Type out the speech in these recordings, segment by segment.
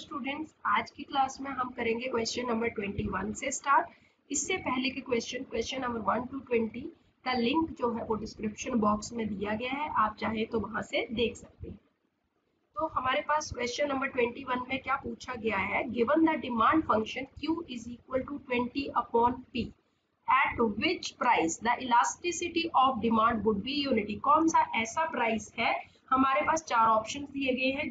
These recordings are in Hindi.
स्टूडेंट्स, आज की क्लास में हम करेंगे क्वेश्चन नंबर 21 से स्टार्ट। इससे पहले के क्वेश्चन नंबर 1 to 20 का लिंक जो है वो डिस्क्रिप्शन बॉक्स में दिया गया है, आप चाहे तो वहां से देख सकते हैं। तो हमारे पास क्वेश्चन नंबर 21 में क्या पूछा गया है, given the demand function Q is equal to 20 upon P at which price the elasticity of demand would be unity. कौन सा ऐसा प्राइस है, हमारे पास चार ऑप्शन दिए गए हैं,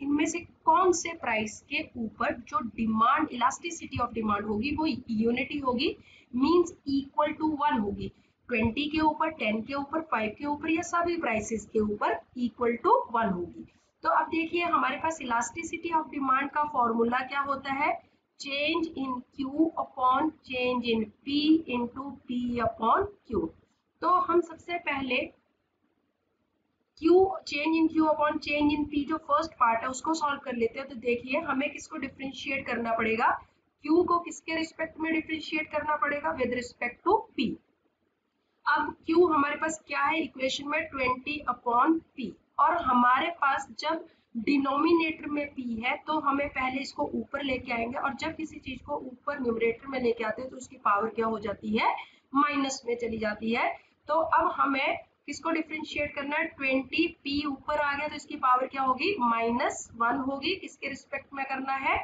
इनमें से कौन से प्राइस के ऊपर जो डिमांड इलास्टिसिटी ऑफ डिमांड होगी वो यूनिटी होगी, मींस इक्वल टू 1 होगी। 20 के ऊपर, 10 के ऊपर, 5 के ऊपर या सभी प्राइसेस के ऊपर इक्वल टू 1 होगी। तो अब देखिए हमारे पास इलास्टिसिटी ऑफ डिमांड का फॉर्मूला क्या होता है, change in Q upon change in P into P upon Q। तो हम सबसे पहले change in Q upon change in P जो फर्स्ट पार्ट है उसको सॉल्व कर लेते हैं। तो देखिए हमें किसको डिफरेंशिएट करना पड़ेगा, Q को किसके रिस्पेक्ट में डिफरेंशिएट करना पड़ेगा, विद रिस्पेक्ट टू P। अब Q हमारे पास क्या है इक्वेशन में, 20 अपॉन P, और हमारे पास जब डिनोमिनेटर में P है तो हमें पहले इसको ऊपर लेके आएंगे, और जब किसी चीज को ऊपर न्यूमरेटर में लेके आते हैं तो उसकी पावर क्या हो जाती है, माइनस में चली जाती है। तो अब हमें किसको डिफरेंशिएट करना है, 20 P ऊपर आ गया तो इसकी पावर क्या होगी, -1 होगी। किसके रिस्पेक्ट में करना है,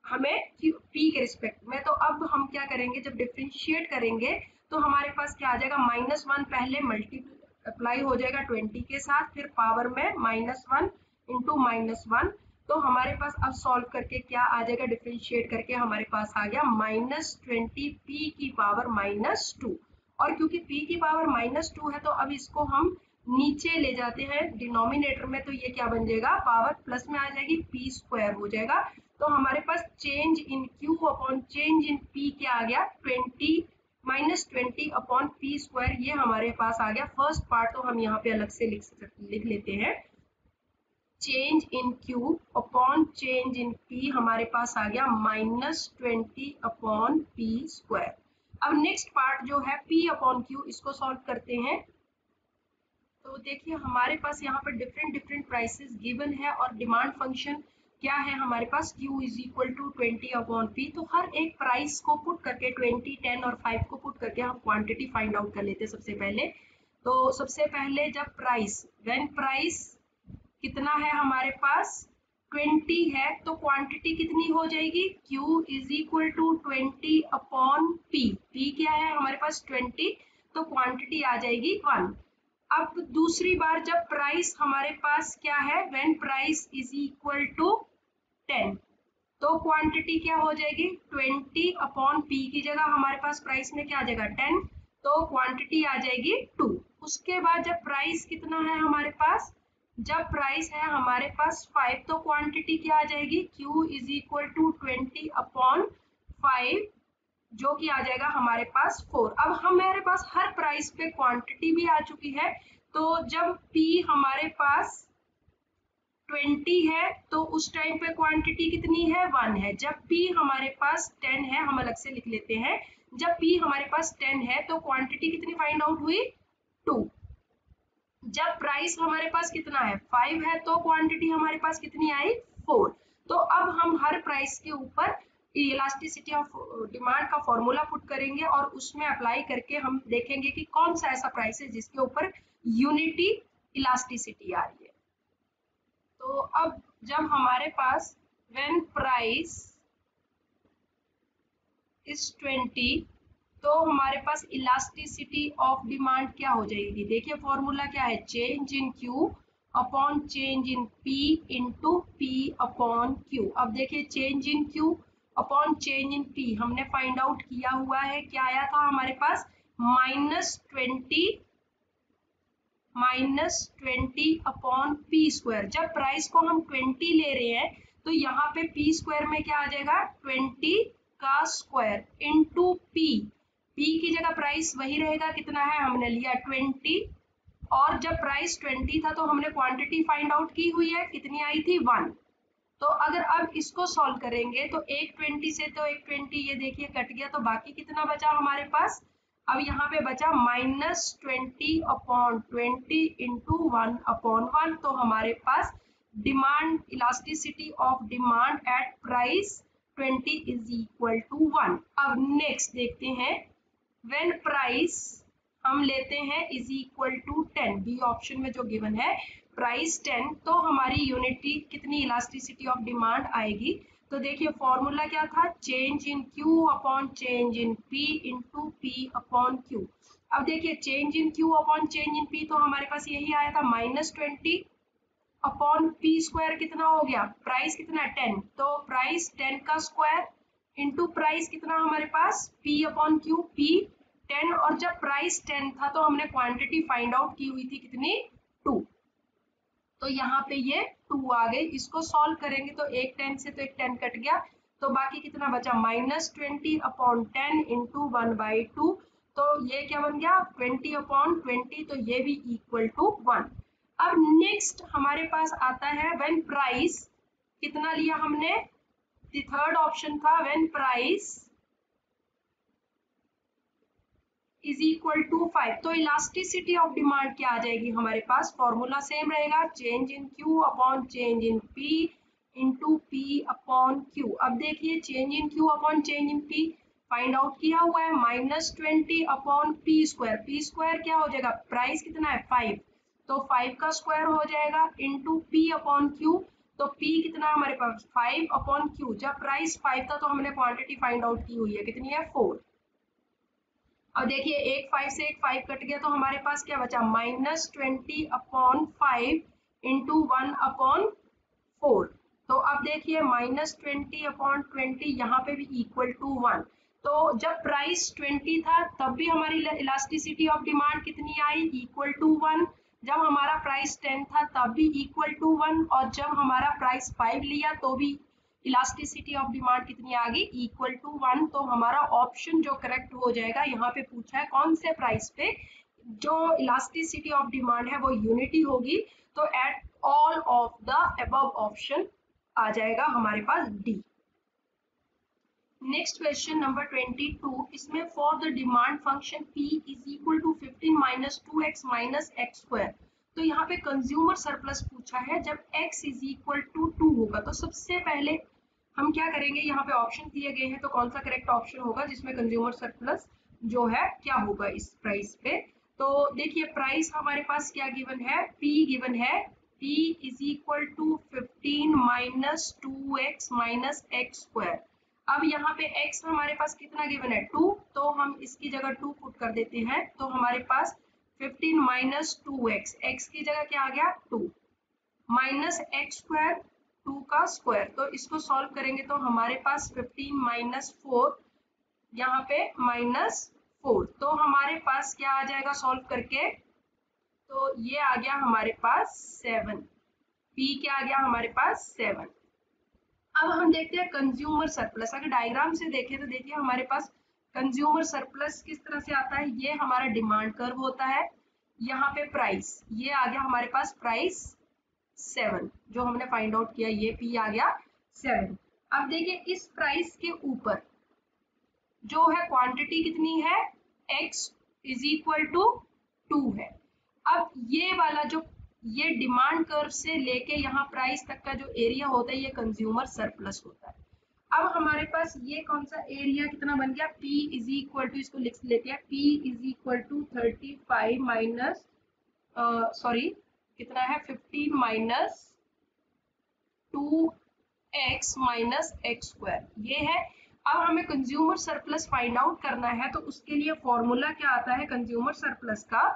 हमें P के रिस्पेक्ट में। तो अब हम क्या करेंगे, जब डिफरेंशिएट करेंगे तो हमारे पास क्या आ जाएगा, -1 पहले मल्टीप्लाई हो जाएगा 20 के साथ, फिर पावर में -1 इंटू -1। तो हमारे पास अब सॉल्व करके क्या आ जाएगा, डिफरेंशिएट करके हमारे पास आ गया -20 P की पावर -2। और क्योंकि P की पावर -2 है तो अब इसको हम नीचे ले जाते हैं डिनोमिनेटर में, तो ये क्या बन जाएगा, पावर प्लस में आ जाएगी, P स्क्वायर हो जाएगा। तो हमारे पास change in Q upon change in P क्या आ गया, -20 अपॉन P स्क्वायर, ये हमारे पास आ गया। फर्स्ट पार्ट तो हम यहाँ पे अलग से लिख लेते हैं, change in Q upon change in P हमारे पास आ गया -20 अपॉन P स्क्वायर। अब नेक्स्ट पार्ट जो है P अपॉन Q, इसको सॉल्व करते हैं। तो देखिए हमारे पास यहाँ पर डिफरेंट प्राइसेस गिवन है, और डिमांड फंक्शन क्या है हमारे पास, Q is equal to 20 upon P। तो हर एक प्राइस को पुट करके 20, 10 और 5 को पुट करके हम क्वांटिटी फाइंड आउट कर लेते हैं सबसे पहले। तो सबसे पहले जब व्हेन प्राइस कितना है हमारे पास 20 है तो क्वांटिटी कितनी हो जाएगी, Q is equal to 20 upon P। P क्या है हमारे पास 20, तो क्वांटिटी आ जाएगी 1। अब दूसरी बार जब प्राइस हमारे पास क्या है, when price is equal to 10, तो क्वांटिटी क्या हो जाएगी, 20 अपॉन P की जगह हमारे पास प्राइस में क्या आ जाएगा 10, तो क्वांटिटी आ जाएगी 2। उसके बाद जब प्राइस कितना है हमारे पास, जब प्राइस है हमारे पास 5, तो क्वांटिटी क्या आ जाएगी, Q is equal to 20 upon 5, जो कि आ जाएगा हमारे पास 4। अब हमारे पास हर प्राइस पे क्वांटिटी भी आ चुकी है, तो जब P हमारे पास 20 है तो उस टाइम पे क्वांटिटी कितनी है, 1 है। जब P हमारे पास 10 है, हम अलग से लिख लेते हैं, जब P हमारे पास 10 है तो क्वांटिटी कितनी फाइंड आउट हुई, 2। जब प्राइस हमारे पास कितना है, 5 है, तो क्वांटिटी हमारे पास कितनी आई, 4। तो अब हम हर प्राइस के ऊपर इलास्टिसिटी ऑफ डिमांड का फॉर्मूला पुट करेंगे, और उसमें अप्लाई करके हम देखेंगे कि कौन सा ऐसा प्राइस है जिसके ऊपर यूनिटी इलास्टिसिटी आ रही है। तो अब जब हमारे पास व्हेन प्राइस इज 20, तो हमारे पास इलास्टिसिटी ऑफ डिमांड क्या हो जाएगी, देखिए फॉर्मूला क्या है, change in Q upon change in P into P upon Q। अब देखिए change in Q upon change in P हमने फाइंड आउट किया हुआ है, क्या आया था हमारे पास, -20 अपॉन P स्क्वायर। जब प्राइस को हम 20 ले रहे हैं तो यहाँ पे P स्क्वायर में क्या आ जाएगा, 20 का स्क्वायर इंटू P की जगह प्राइस वही रहेगा, कितना है हमने लिया 20, और जब प्राइस 20 था तो हमने क्वांटिटी फाइंड आउट की हुई है, कितनी आई थी, 1। तो अगर अब इसको सॉल्व करेंगे तो एक 20 से तो एक 20 ये देखिए कट गया, तो बाकी कितना बचा हमारे पास, अब यहाँ पे बचा -20 अपॉन 20 इंटू 1 अपॉन 1। तो हमारे पास demand elasticity of demand at price 20 is equal to 1। अब नेक्स्ट देखते हैं, व्हेन प्राइस हम लेते हैं is equal to 10, B option में जो गिवन है प्राइस 10, तो हमारी यूनिटी कितनी इलास्टिसिटी ऑफ डिमांड आएगी। तो देखिए फॉर्मूला क्या था, change in Q upon change in P into P upon Q. अब देखिए change in Q upon change in P, तो हमारे पास यही आया था -20 अपॉन पी स्क्वायर कितना हो गया, प्राइस कितना 10, तो प्राइस 10 का स्क्वायर इंटू प्राइस कितना हमारे पास पी अपॉन क्यू, पी 10, और जब प्राइस 10 था तो हमने क्वांटिटी फाइंड आउट की हुई थी कितनी 2, तो यहाँ पे ये 2 आ गई। इसको सॉल्व करेंगे तो एक 10 से तो एक 10 कट गया, तो बाकी कितना बचा -20 अपॉन 10 इंटू 1/2, तो ये क्या बन गया 20 अपॉन 20, तो ये भी इक्वल टू 1। अब नेक्स्ट हमारे पास आता है व्हेन प्राइस, कितना लिया हमने, थर्ड ऑप्शन था when price is equal to 5, तो इलास्टिसिटी ऑफ डिमांड क्या आ जाएगी हमारे पास, फॉर्मूला सेम रहेगा, change in Q upon change in P into P upon Q. अब देखिए change in Q upon change in P find out किया हुआ है, -20 अपॉन पी स्क्वायर क्या हो जाएगा, प्राइस कितना है 5, तो 5 का स्क्वायर हो जाएगा इंटू पी अपॉन क्यू, तो पी कितना है हमारे पास 5 अपॉन क्यू, जब प्राइस 5 था तो हमने क्वांटिटी फाइंड आउट की हुई है कितनी है 4। अब देखिए एक 5 से एक 5 कट गया, तो हमारे पास क्या बचा -20 अपॉन 5 इंटू 1 अपॉन 4, तो अब देखिए -20 अपॉन 20 यहाँ पे भी इक्वल टू 1, तो जब प्राइस 20 था तब भी हमारी इलास्टिसिटी ऑफ डिमांड कितनी आई इक्वल टू 1, जब हमारा प्राइस 10 था तब भी इक्वल टू 1, और जब हमारा प्राइस 5 लिया तो भी इलास्टिसिटी ऑफ डिमांड कितनी आ गई इक्वल टू 1, तो हमारा ऑप्शन जो करेक्ट हो जाएगा, यहाँ पे पूछा है कौन से प्राइस पे जो इलास्टिसिटी ऑफ डिमांड है वो यूनिटी होगी, तो at all of the above option आ जाएगा हमारे पास डी। नेक्स्ट क्वेश्चन नंबर 22, इसमें for the demand function P is equal to 15 minus 2x minus x square, तो यहाँ पे कंज्यूमर सरप्लस पूछा है, जब x इज इक्वल टू 2 होगा, तो सबसे पहले हम क्या करेंगे, यहाँ पे ऑप्शन दिए गए हैं तो कौन सा करेक्ट ऑप्शन होगा जिसमें कंज्यूमर सरप्लस जो है क्या होगा इस प्राइस पे। तो देखिए प्राइस हमारे पास क्या गिवन है, P गिवन है, P is equal to 15 minus 2x minus x square. अब यहाँ पे x हमारे पास कितना गिवन है 2, तो हम इसकी जगह 2 पुट कर देते हैं, तो हमारे पास 15 माइनस 2x, x की जगह क्या आ गया 2 माइनस एक्स स्क्वायर 2 का स्क्वायर, तो इसको सॉल्व करेंगे तो हमारे पास 15 माइनस 4, यहाँ पे -4, तो हमारे पास क्या आ जाएगा सॉल्व करके, तो ये आ गया हमारे पास 7, p क्या आ गया हमारे पास 7। अब हम देखते हैं कंज्यूमर सरप्लस, अगर डायग्राम से देखें तो देखिए हमारे पास कंज्यूमर सरप्लस किस तरह से आता है, ये हमारा डिमांड कर्व होता है, यहाँ पे प्राइस, ये आ गया हमारे पास प्राइस 7 जो हमने फाइंड आउट किया, ये P आ गया 7। अब देखिए इस प्राइस के ऊपर जो है क्वांटिटी कितनी है, x इज इक्वल टू 2 है। अब ये वाला जो ये डिमांड कर्व से लेके यहाँ प्राइस तक का जो एरिया होता है ये कंज्यूमर सरप्लस होता है। अब हमारे पास ये कौन सा एरिया कितना बन गया, P इज इक्वल टू, इसको लिख लेते हैं, P is equal to 35 minus sorry कितना है 15 minus 2x minus x square, ये है। अब हमें कंज्यूमर सरप्लस फाइंड आउट करना है, तो उसके लिए फॉर्मूला क्या आता है कंज्यूमर सरप्लस का,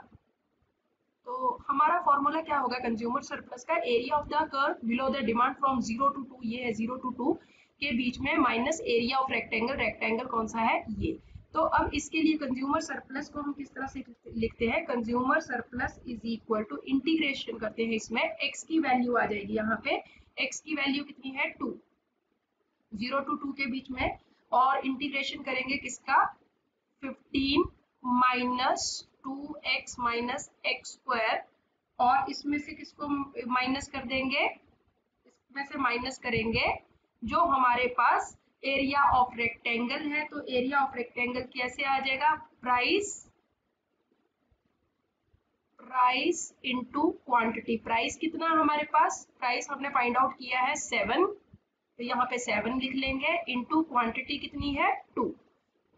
तो हमारा फॉर्मूला क्या होगा कंज्यूमर सरप्लस का, area of the curve below the demand from 0 to 2, ये है 0 to 2 के बीच में, minus area of rectangle, rectangle कौन सा है ये। तो अब इसके लिए कंज्यूमर सरप्लस को हम किस तरह से लिखते हैं, consumer surplus is equal to, integration करते हैं इसमें, x की वैल्यू आ जाएगी यहाँ पे, x की वैल्यू कितनी है 2, 0 to 2 के बीच में, और इंटीग्रेशन करेंगे किसका 15 minus 2x minus x square, और इसमें से किसको माइनस कर देंगे, इसमें से माइनस करेंगे जो हमारे पास एरिया ऑफ रेक्टेंगल है, तो एरिया ऑफ रेक्टेंगल कैसे आ जाएगा, price price into quantity. Price कितना हमारे पास, प्राइस हमने फाइंड आउट किया है 7, तो यहाँ पे 7 लिख लेंगे, इनटू क्वांटिटी कितनी है 2।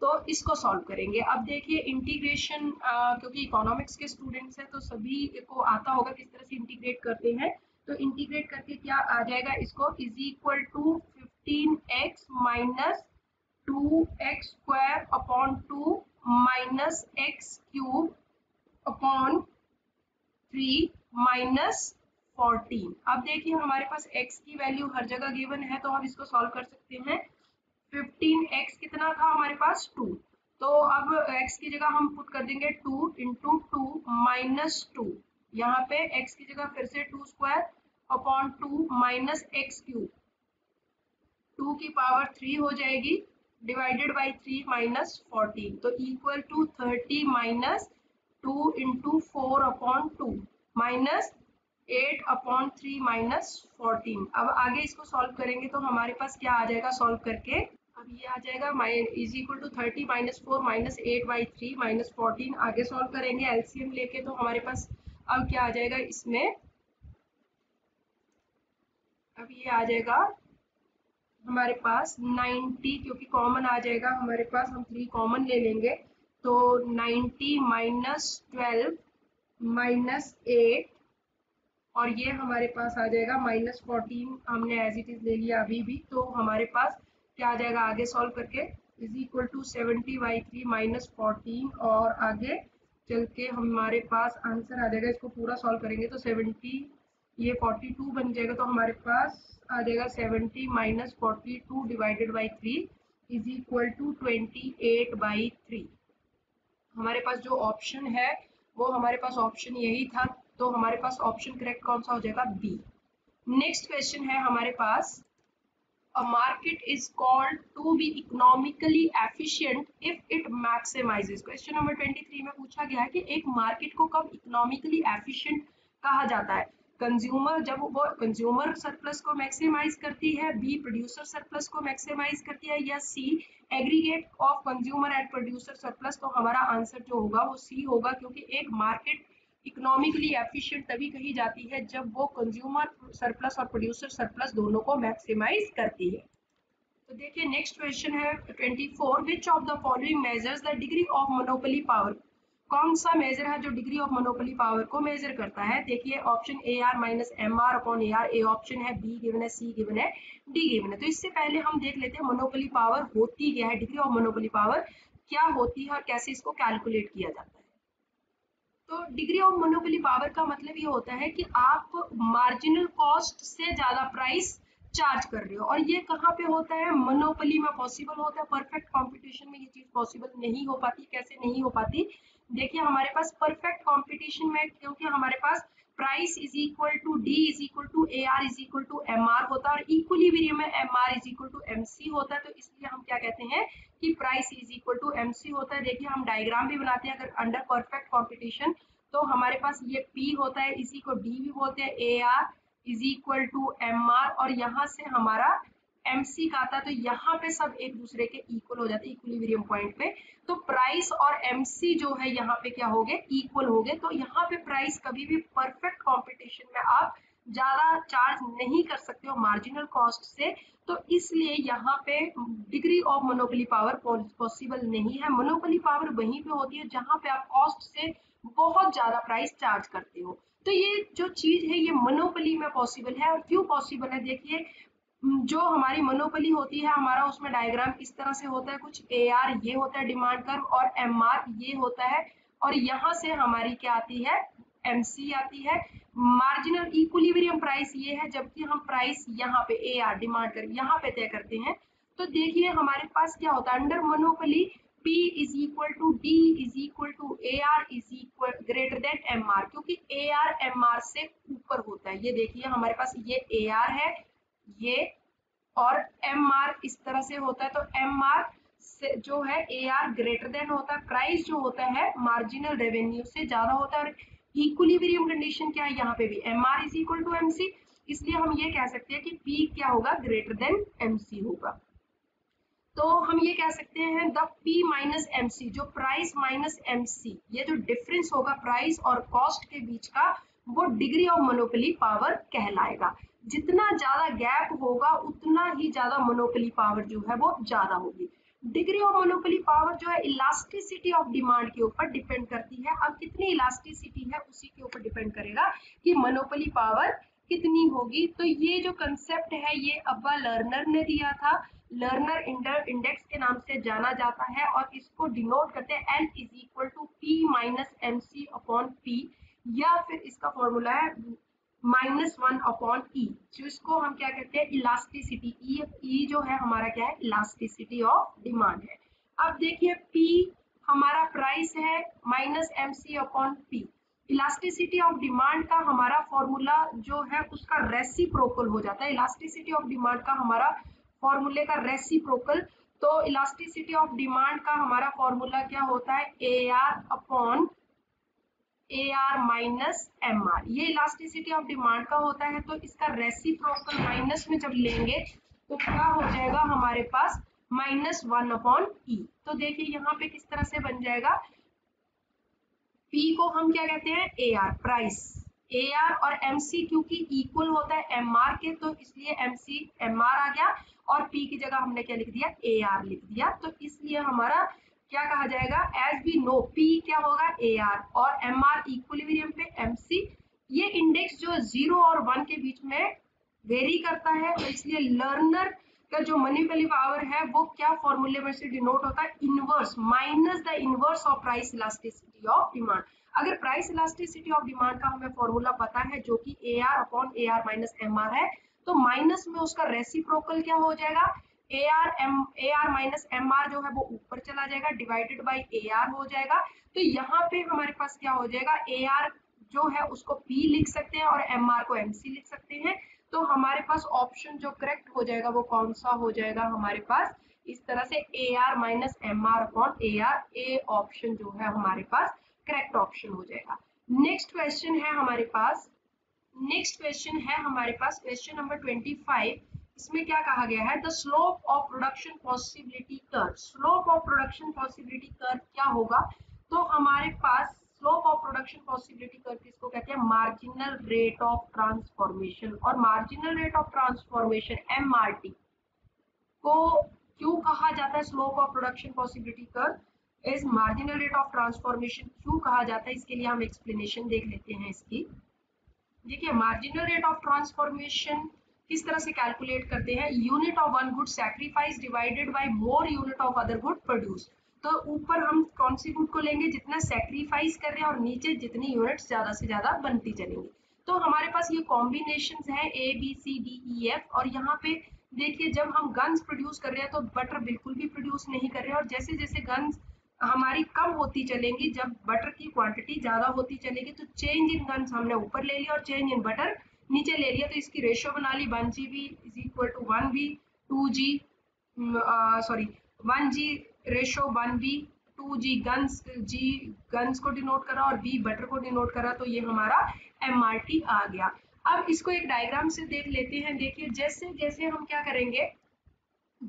तो इसको सॉल्व करेंगे। अब देखिए इंटीग्रेशन, क्योंकि इकोनॉमिक्स के स्टूडेंट्स हैं तो सभी को आता होगा किस तरह से इंटीग्रेट करते हैं। तो इंटीग्रेट करके क्या आ जाएगा, इसको is equal to 15x minus 2x square upon 2 minus x cube upon 3 minus 14। अब देखिए हमारे पास x की वैल्यू हर जगह गिवन है तो हम इसको सॉल्व कर सकते हैं। 15x कितना था हमारे पास 2, तो अब x की जगह हम पुट कर देंगे 2 इंटू 2 माइनस 2, यहाँ पे x की जगह फिर से 2 square upon 2 minus x cube, 2 की पावर 3 हो जाएगी डिवाइडेड बाई 3 माइनस 14, तो equal to 30 minus 2 into 4 upon 2 minus 8 upon 3 minus 14। अब आगे इसको सॉल्व करेंगे तो हमारे पास क्या आ जाएगा सॉल्व करके, अब ये आ जाएगा is equal to 30 minus 4 minus 8 by 3 minus 14। आगे सॉल्व करेंगे एलसीएम लेके, तो हमारे पास अब क्या आ जाएगा इसमें, अब ये आ जाएगा हमारे पास 90, क्योंकि कॉमन आ जाएगा हमारे पास, हम 3 कॉमन ले लेंगे तो 90 माइनस 12 माइनस 8, और ये हमारे पास आ जाएगा माइनस 14, हमने एज इट इज ले लिया अभी भी। तो हमारे पास क्या आ जाएगा आगे सॉल्व करके, is equal to 70 by 3 minus 14, और आगे चल के हमारे पास आंसर आ जाएगा, इसको पूरा सॉल्व करेंगे तो 70, ये 42 बन जाएगा, तो हमारे पास आ जाएगा 70 minus 42 divided by 3 is equal to 28 by 3। हमारे पास जो ऑप्शन है वो हमारे पास ऑप्शन यही था, तो हमारे पास ऑप्शन करेक्ट कौन सा हो जाएगा, बी। नेक्स्ट क्वेश्चन है हमारे पास, a market is called to be economically efficient if it maximizes। Question number 23 में पूछा गया है कि एक मार्केट को कब इकोनॉमिकली एफिशिएंट कहा जाता है, कंज्यूमर जब वो कंज्यूमर सरप्लस को मैक्सिमाइज करती है, बी प्रोड्यूसर सरप्लस को मैक्सिमाइज करती है, या C aggregate of consumer and producer surplus. तो हमारा आंसर जो होगा वो सी होगा, क्योंकि एक मार्केट इकोनॉमिकली एफिशिएंट तभी कही जाती है जब वो कंज्यूमर सरप्लस और प्रोड्यूसर सरप्लस दोनों को मैक्सिमाइज करती है। तो देखिए नेक्स्ट क्वेश्चन है 24, which of the following measures the degree of monopoly power. कौन सा मेजर है जो डिग्री ऑफ मोनोपोली पावर को मेजर करता है। देखिए option A R minus M R upon A R, A option है, बी गिवन है, सी गिवन है, डी गिवन है। तो इससे पहले हम देख लेते हैं मोनोपोली पावर होती क्या है, डिग्री ऑफ मोनोपोली पावर क्या होती है और कैसे इसको कैलकुलेट किया जाता है। तो डिग्री ऑफ मोनोपोली पावर का मतलब ये होता है कि आप मार्जिनल कॉस्ट से ज्यादा प्राइस चार्ज कर रहे हो, और ये कहाँ पे होता है, मोनोपोली में पॉसिबल होता है। परफेक्ट कंपटीशन में ये चीज पॉसिबल नहीं हो पाती। कैसे नहीं हो पाती, देखिए हमारे पास परफेक्ट कंपटीशन में, क्योंकि हमारे पास price is equal to D is equal to A R is equal to M R होता है, और इक्विलिब्रियम में M R is equal to M C होता है। तो इसलिए हम क्या कहते हैं कि price is equal to M C होता है। देखिए हम डायग्राम भी बनाते हैं, अगर अंडर परफेक्ट कॉम्पिटिशन तो हमारे पास ये P होता है, इसी को D भी बोलते हैं, A R is equal to M R, और यहाँ से हमारा MC का आता है, तो यहाँ पे सब एक दूसरे के इक्वल हो जाते हैं इक्विलिब्रियम पॉइंट पे। तो प्राइस और MC जो है यहाँ पे क्या हो गए, इक्वल हो गए। तो यहाँ पे प्राइस कभी भी परफेक्ट कॉम्पिटिशन में आप ज्यादा चार्ज नहीं कर सकते हो मार्जिनल कॉस्ट से, तो इसलिए यहाँ पे degree of monopoly power possible नहीं है। मोनोपोली पावर वहीं पे होती है जहाँ पे आप कॉस्ट से बहुत ज्यादा प्राइस चार्ज करते हो। तो ये जो चीज है ये मोनोपोली में पॉसिबल है। और क्यों पॉसिबल है, देखिए जो हमारी मोनोपोली होती है हमारा उसमें डायग्राम इस तरह से होता है, कुछ ए आर ये होता है डिमांड कर्व, और एम आर ये होता है, और यहाँ से हमारी क्या आती है, MC आती है। मार्जिनल इक्विलिब्रियम प्राइस ये है, जबकि हम प्राइस यहाँ पे ए आर डिमांड कर्व यहाँ पे तय करते हैं। तो देखिए हमारे पास क्या होता है, under monopoly P is equal to D is equal to A R is equal greater than M R, क्योंकि ए आर एम आर से ऊपर होता है। ये देखिए हमारे पास ये ए आर है ये, और एम आर इस तरह से होता है, तो एम आर से जो है ए आर ग्रेटर देन होता है, प्राइस जो होता है मार्जिनल रेवेन्यू से ज्यादा होता है। और इक्विलिब्रियम कंडीशन क्या है, यहाँ पे भी M R is equal to M C, इसलिए हम ये कह सकते हैं कि P क्या होगा, ग्रेटर देन MC होगा। तो हम ये कह सकते हैं the P minus M C, जो प्राइस माइनस एम सी, ये जो डिफरेंस होगा प्राइस और कॉस्ट के बीच का, वो डिग्री ऑफ मोनोपोली पावर कहलाएगा। जितना ज्यादा गैप होगा उतना ही ज्यादा मोनोपोली पावर जो है वो ज्यादा होगी। डिग्री ऑफ मोनोपोली पावर जो है इलास्टिसिटी ऑफ डिमांड के ऊपर डिपेंड करती है। अब कितनी इलास्टिसिटी है उसी के ऊपर डिपेंड करेगा कि मोनोपोली पावर कितनी होगी। तो ये जो कंसेप्ट है ये अब्बा लर्नर ने दिया था, लर्नर इंडेक्स के नाम से जाना जाता है, और इसको डिनोट करते हैं N is equal to P minus M C upon P, या फिर इसका फॉर्मूला है -1 ई, जिसको हम क्या कहते हैं इलास्टिसिटी। ई जो है हमारा क्या है इलास्टिसिटी ऑफ डिमांड है। अब देखिए पी हमारा प्राइस है minus M C upon P, elasticity of demand का हमारा फॉर्मूला जो है उसका रेसिप्रोकल हो जाता है। इलास्टिसिटी ऑफ डिमांड का हमारा फॉर्मूले का रेसिप्रोकल, तो इलास्टिसिटी ऑफ डिमांड का हमारा फॉर्मूला क्या होता है A R upon A R minus M R, ये इलास्टिसिटी ऑफ डिमांड का होता है। तो इसका रेसिप्रोकल माइनस में जब लेंगे तो क्या हो जाएगा हमारे पास -1 अपॉन ई। तो देखिए यहाँ पे किस तरह से बन जाएगा, P को हम क्या कहते हैं A are price, A R और एम सी क्योंकि इक्वल होता है एम आर के, तो इसलिए एम सी एम आर आ गया, और P की जगह हमने क्या लिख दिया ए आर लिख दिया। तो इसलिए हमारा क्या कहा जाएगा, एज वी नो P क्या होगा ए आर, और एम आर इक्विलिब्रियम पे एम सी। ये इंडेक्स जो 0 और 1 के बीच में वेरी करता है, तो इसलिए लर्नर का जो मोनोपोली पावर है वो क्या फॉर्मूले में से डिनोट होता है, inverse minus the inverse of price elasticity of demand. अगर प्राइस इलास्टिसिटी ऑफ डिमांड का हमें फॉर्मूला पता है जो कि A R upon A R minus M R है, तो माइनस में उसका रेसिप्रोकल क्या हो जाएगा A R minus M R जो है वो ऊपर चला जाएगा, डिवाइडेड बाई ए आर हो जाएगा। तो यहाँ पे हमारे पास क्या हो जाएगा, ए आर जो है उसको P लिख सकते हैं और एम आर को एम सी लिख सकते हैं। तो हमारे पास ऑप्शन जो करेक्ट हो जाएगा वो कौन सा हो जाएगा हमारे पास, इस तरह से A R minus M R upon A R, A option जो है हमारे पास करेक्ट ऑप्शन हो जाएगा। नेक्स्ट क्वेश्चन है हमारे पास, क्वेश्चन नंबर 25। इसमें क्या कहा गया है, the slope of production possibility curve. Slope of production possibility curve क्या होगा, तो हमारे पास slope of production possibility curve किसको कहते हैं, मार्जिनल रेट ऑफ ट्रांसफॉर्मेशन। और marginal rate of transformation MRT को क्यों कहा जाता है, slope of production possibility curve is marginal rate of transformation क्यों कहा जाता है, इसके लिए हम एक्सप्लेनेशन देख लेते हैं इसकी। देखिए मार्जिनल रेट ऑफ ट्रांसफॉर्मेशन किस तरह से कैलकुलेट करते हैं, unit of one good sacrifice divided by more unit of other good produce. तो ऊपर हम कौन सी गुड को लेंगे जितना सैक्रिफाइस कर रहे हैं, और नीचे जितनी यूनिट्स ज्यादा से ज्यादा बनती चलेंगी। तो हमारे पास ये कॉम्बिनेशन है A B C D E F, और यहाँ पे देखिए जब हम गन्स प्रोड्यूस कर रहे हैं तो बटर बिल्कुल भी प्रोड्यूस नहीं कर रहे हैं, और जैसे जैसे गन्स हमारी कम होती चलेंगी, जब बटर की क्वांटिटी ज्यादा होती चलेगी, तो चेंज इन गन्स हमने ऊपर ले लिया और चेंज इन बटर नीचे ले लिया। तो इसकी रेशियो बना ली 1GB is equal to 1B, 2G sorry 1G ratio 1B, 2G गन्स को डिनोट करा और B बटर को डिनोट करा, तो ये हमारा MRT आ गया। अब इसको एक डायग्राम से देख लेते हैं। देखिए जैसे जैसे हम क्या करेंगे,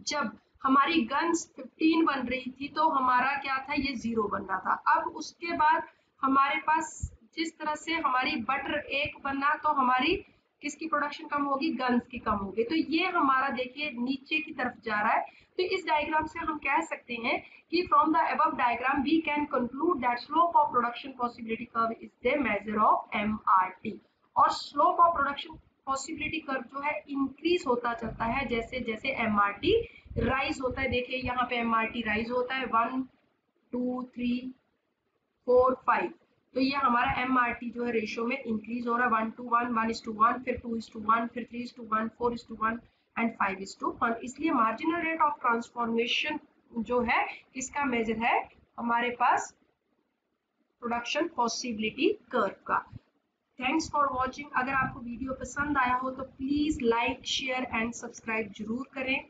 जब हमारी गन्स 15 बन रही थी तो हमारा क्या था, ये 0 बन रहा था। अब उसके बाद हमारे पास जिस तरह से हमारी बटर 1 बना तो हमारी किसकी प्रोडक्शन कम होगी, गन्स की कम होगी। तो ये हमारा देखिए नीचे की तरफ जा रहा है। तो इस डायग्राम से हम कह सकते हैं कि from the above diagram we can conclude that slope of production possibility curve is the measure of MRT. और slope of production possibility curve जो है इंक्रीज होता चलता है जैसे जैसे एमआरटी राइज होता है। देखिए यहाँ पे एमआरटी राइज होता है 1 2 3 4 5, तो ये हमारा एमआरटी जो है रेशियो में इंक्रीज हो रहा है 1:1, 1:1, फिर 2:1, फिर 3:1, 4:1 एंड 5:1। इसलिए मार्जिनल रेट ऑफ ट्रांसफॉर्मेशन जो है किसका मेजर है, हमारे पास प्रोडक्शन पॉसिबिलिटी कर्व का। Thanks for watching. अगर आपको वीडियो पसंद आया हो तो please like share and subscribe जरूर करें।